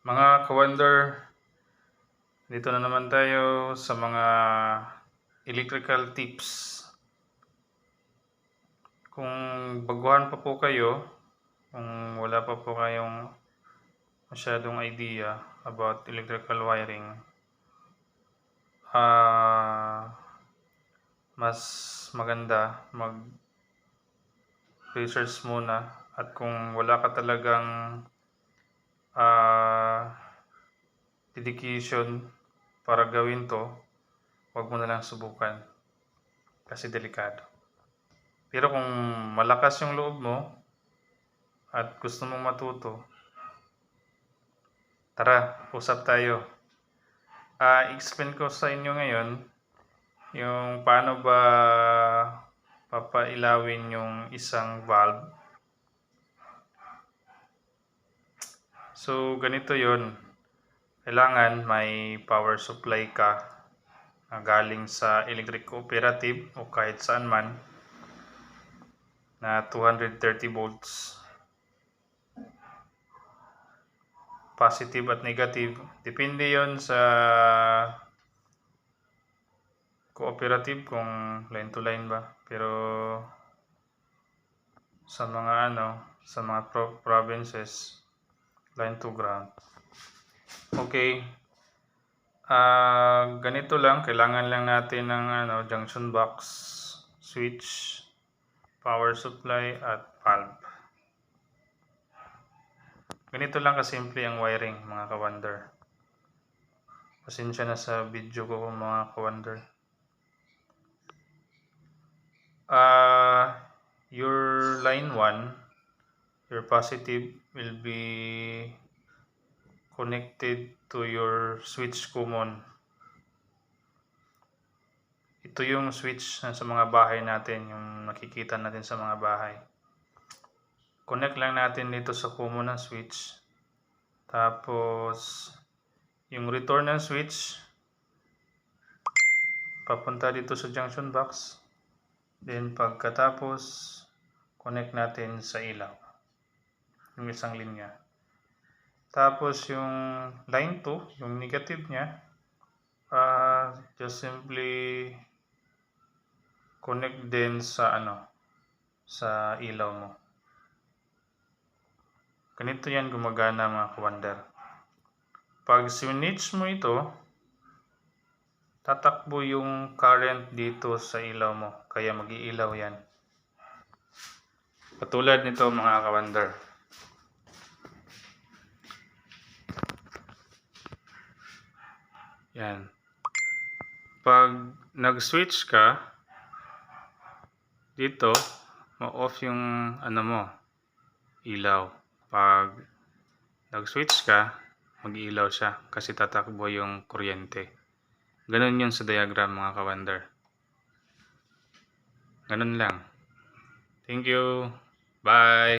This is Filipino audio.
Mga ka-wonder, dito na naman tayo sa mga electrical tips. Kung baguhan pa po kayo, kung wala pa po kayong masyadong idea about electrical wiring, mas maganda mag-research muna, at kung wala ka talagang dedication para gawin to, huwag mo na lang subukan kasi delikado. Pero kung malakas yung loob mo at gusto mong matuto, tara, usap tayo. I-explain ko sa inyo ngayon yung paano ba papailawin yung isang valve. So, ganito yon. Kailangan may power supply ka na galing sa electric cooperative o kahit saan man na 230 volts. Positive at negative. Depende yon sa cooperative kung line to line ba. Pero sa mga provinces, line to ground. Okay. Ganito lang, kailangan lang natin ng junction box, switch, power supply at valve. Ganito lang kasimple ang wiring, mga ka-wonder. Pasensya na sa video ko, mga ka-wonder. Your line 1, your positive will be connected to your switch common. Ito yung switch sa mga bahay natin, yung nakikita natin sa mga bahay. Connect lang natin dito sa common na switch. Tapos yung return ng switch papunta dito sa junction box. Then pagkatapos connect natin sa ilaw, yung isang linya. Tapos yung line 2, yung negative nya, just simply connect din sa sa ilaw mo. Ganito yan gumagana, mga ka-wonder. Pag switch mo ito, tatakbo yung current dito sa ilaw mo, kaya mag-iilaw yan. Katulad nito, mga ka-wonder. Yan. Pag nag-switch ka, dito, ma-off yung ilaw. Pag nag-switch ka, mag-iilaw siya kasi tatakbo yung kuryente. Ganun yun sa diagram, mga ka-wonder. Ganun lang. Thank you. Bye.